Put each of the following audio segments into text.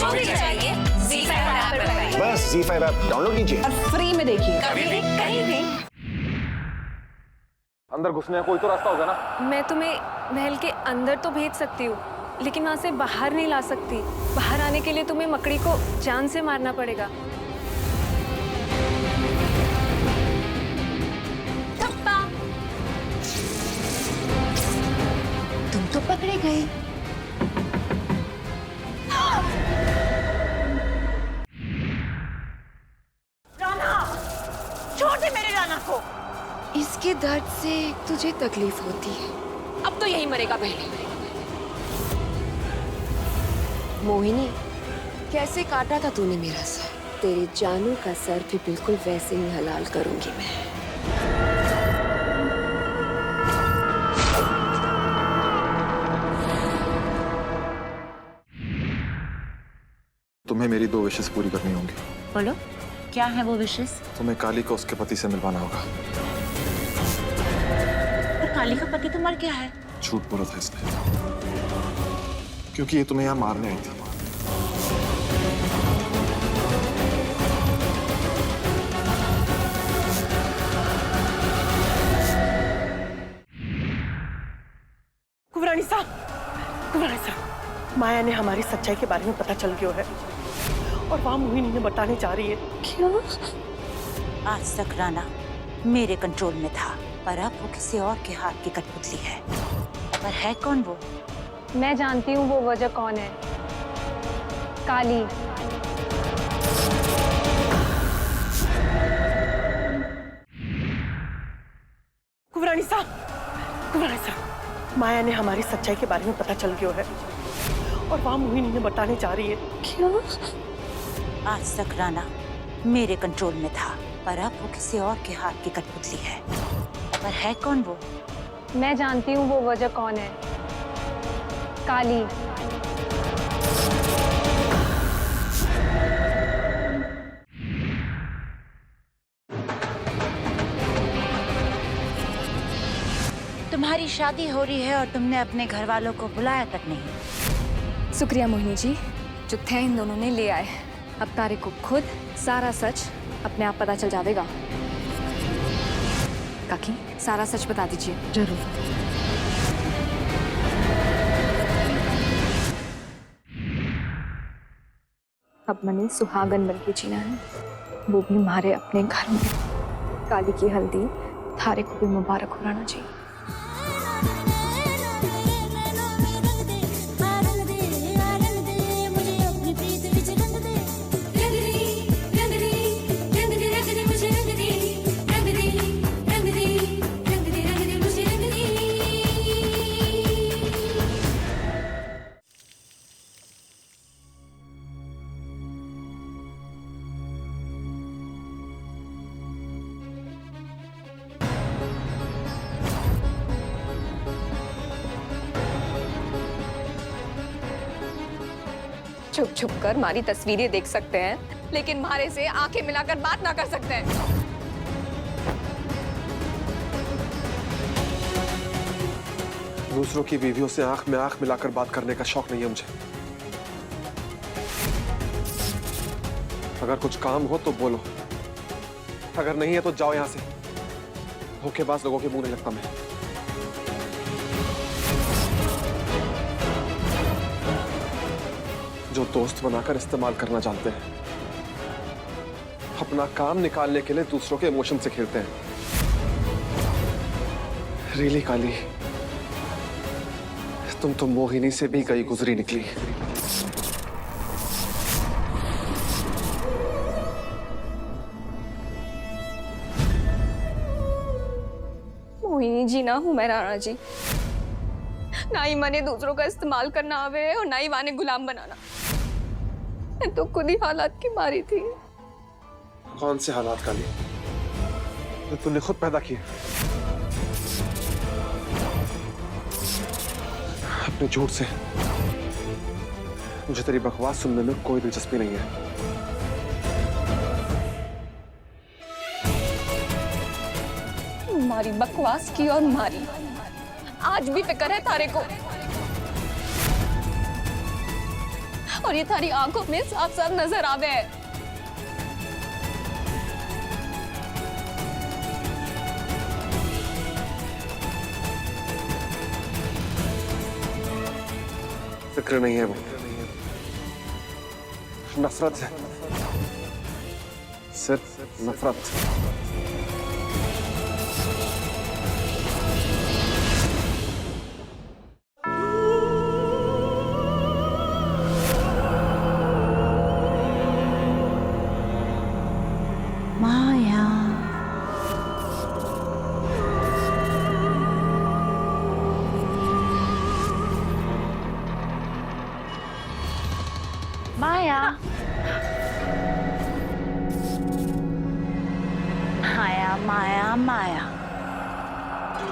जो भी चाहिए ZEE5 ऐप पर पाइए। बस ZEE5 ऐप डाउनलोड कीजिए और फ्री में देखिए। कभी भी कहीं भी। अंदर घुसने का कोई तो रास्ता होगा ना। मैं तुम्हें महल के अंदर तो भेज सकती हूँ, लेकिन वहां से बाहर नहीं ला सकती। बाहर आने के लिए तुम्हें मकड़ी को जान से मारना पड़ेगा। तुम तो पकड़े गए। राना, छोड़ दे मेरे राना को। इसके दर्द से तुझे तकलीफ होती है। अब तो यही मरेगा पहले। मोहिनी, कैसे काटा था तूने मेरा सर? तेरे जानू का सर भी बिल्कुल वैसे ही हलाल करूंगी मैं। तुम्हें मेरी 2 विशेष पूरी करनी होंगी। बोलो, क्या है वो विशेष? तुम्हें काली को उसके पति से मिलवाना होगा। पर काली का पति तो मर गया है। झूठ बोला था इसने, क्योंकि ये तुम्हें यहाँ मारने आई थी। कुंवरानी साहब, माया ने हमारी सच्चाई के बारे में पता चल गया है और वहाँ मोहिनी ने बताने जा रही है। क्यों? आज तक राना मेरे कंट्रोल में था, पर अब वो किसी और के हाथ की कठपुतली है। पर है कौन वो? मैं जानती हूँ वो वजह कौन है। काली। कुंवरानी साहब, माया ने हमारी सच्चाई के बारे में पता चल गया है और वहाँ मोहिनी ने बताने जा रही है। क्यों? आज तक राना मेरे कंट्रोल में था, पर अब वो किसी और के हाथ की कठपुतली है। पर है कौन वो? मैं जानती हूँ वो वजह कौन है। काली। तुम्हारी शादी हो रही है और तुमने अपने घर वालों को बुलाया तक नहीं। शुक्रिया मोहिनी जी, जो थे इन दोनों ने ले आए। अब तारे को खुद सारा सच अपने आप पता चल जाएगा। काकी, सारा सच बता दीजिए। जरूर। अब मैंने सुहागन बन के जीना है, वो भी हमारे अपने घर में। काली की हल्दी थारे को भी मुबारक हो रहना चाहिए। छुप छुप कर हमारी तस्वीरें देख सकते हैं, लेकिन हमारे से आंखें मिलाकर बात ना कर सकते हैं। दूसरों की बीवियों से आंख में आंख मिलाकर बात करने का शौक नहीं है मुझे। अगर कुछ काम हो तो बोलो, अगर नहीं है तो जाओ यहां से। धोखेबाज लोगों के मुंह नहीं लगता मैं। जो दोस्त बनाकर इस्तेमाल करना जानते हैं, अपना काम निकालने के लिए दूसरों के इमोशन से खेलते हैं। रियली काली, तुम तो मोहिनी से भी गई गुजरी निकली। मोहिनी जी ना हूं मैं राणा जी। ना ही मैंने दूसरों का इस्तेमाल करना आवे और ना ही माने गुलाम बनाना। मैं तो खुद ही हालात की मारी थी। कौन से हालात काली? जो तुमने खुद पैदा किए। अपने झूठ से। मुझे तेरी बकवास सुनने में कोई दिलचस्पी नहीं है। मारी बकवास की और मारी। आज भी फिक्र है तारे को, और ये थारी आंखों में साफ साफ नजर आवे है। फिक्र नहीं है वो, नफरत है, सिर्फ नफरत। माया, माया, माया, माया, माया,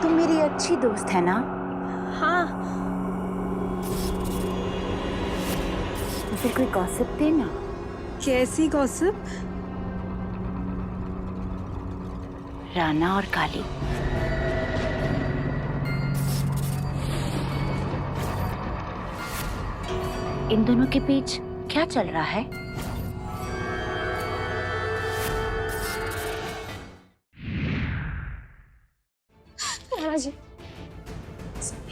तुम मेरी अच्छी दोस्त है ना? हाँ। फिर कोई गॉसिप देना। कैसी गॉसिप? राना और काली। इन दोनों के बीच क्या चल रहा है? राणा जी,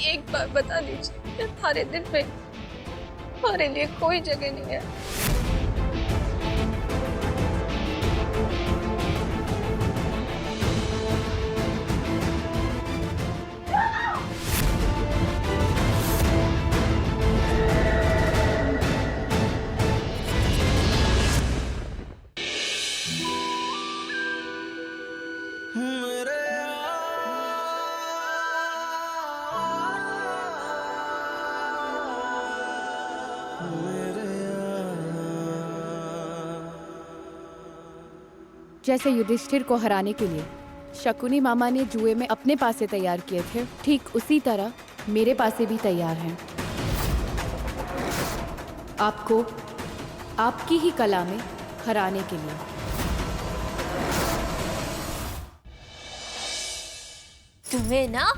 एक बार बता दीजिए, थारे दिल में हमारे लिए कोई जगह नहीं है। जैसे युधिष्ठिर को हराने के लिए शकुनी मामा ने जुए में अपने पासे तैयार किए थे, ठीक उसी तरह मेरे पासे भी तैयार हैं। आपको आपकी ही कला में हराने के लिए। तुम्हें ना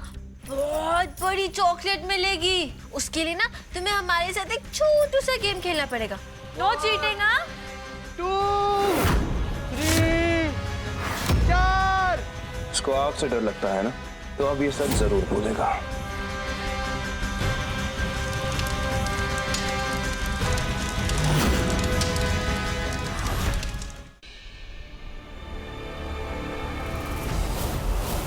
बहुत बड़ी चॉकलेट मिलेगी। उसके लिए ना तुम्हें हमारे साथ एक छोटू सा गेम खेलना पड़ेगा। No cheating. हाँ 2 3 4। इसको आग से डर लगता है ना, तो अब ये सच जरूर बोलेगा।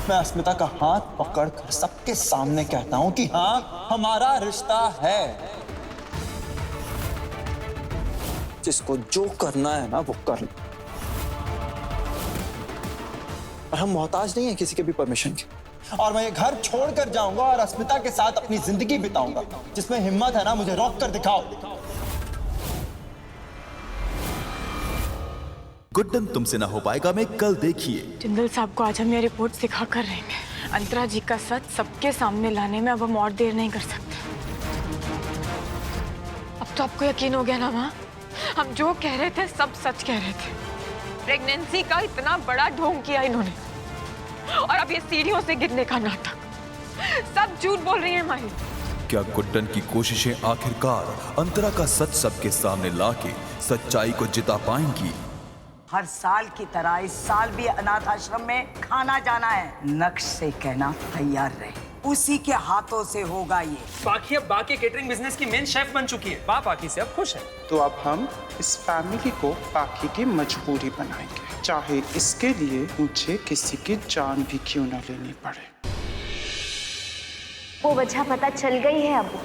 मैं अस्मिता का हाथ पकड़कर सबके सामने कहता हूं कि हाँ, हमारा रिश्ता है। जिसको जो करना है ना वो कर लो। और हम मोहताज नहीं है किसी के भी परमिशन के। और मैं ये घर छोड़कर जाऊंगा और अस्मिता के साथ अपनी जिंदगी बिताऊंगा। जिसमें हिम्मत है ना, मुझे रोक कर दिखाओ। गुड्डन तुमसे ना हो पाएगा में कल देखिए। जिंदल साहब को आज हम ये रिपोर्ट सिखा कर रहेंगे। अंतरा जी का सच सबके सामने लाने में अब हम और देर नहीं कर सकते। अब तो आपको यकीन हो गया ना माँ, हम जो कह रहे थे सब सच कह रहे थे। प्रेगनेंसी का इतना बड़ा ढोंग किया इन्होंने, और अब ये सीढ़ियों से गिरने का नाटक। सब झूठ बोल रही है माही। क्या गुड्डन की कोशिशें आखिरकार अंतरा का सच सबके सामने लाके सच्चाई को जिता पाएंगी? हर साल की तरह इस साल भी अनाथ आश्रम में खाना जाना है। नक्श से कहना तैयार रहे, उसी के हाथों से होगा ये। पाखी अब बाकी केटरिंग बिजनेस की मेन शेफ बन चुकी है। पाखी से अब खुश है। तो अब हम इस फैमिली को पाखी की मजबूरी बनाएंगे, चाहे इसके लिए मुझे किसी की जान भी क्यों न लेनी पड़े। वो वजह पता चल गई है अब,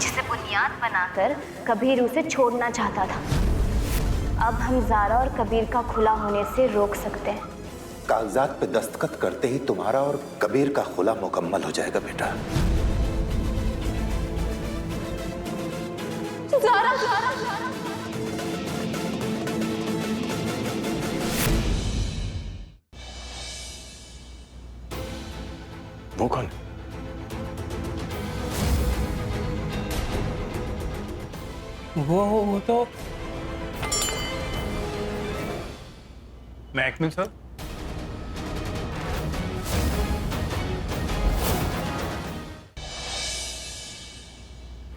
जिसे बुनियाद बनाकर कबीर उसे छोड़ना चाहता था। अब हम ज़ारा और कबीर का खुला होने से रोक सकते हैं। कागजात पे दस्तखत करते ही तुम्हारा और कबीर का खुला मुकम्मल हो जाएगा बेटा। ज़ारा, वो कौन? वो तो मैकनम सर।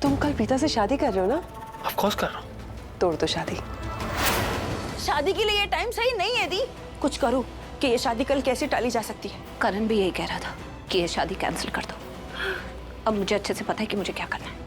तुम कल प्रीता से शादी कर रहे हो ना? ऑफ कोर्स कर रहा हूँ। तोड़ दो शादी। शादी के लिए ये टाइम सही नहीं है दी। कुछ करो कि ये शादी कल कैसे टाली जा सकती है। करण भी यही कह रहा था कि ये शादी कैंसिल कर दो। अब मुझे अच्छे से पता है कि मुझे क्या करना है।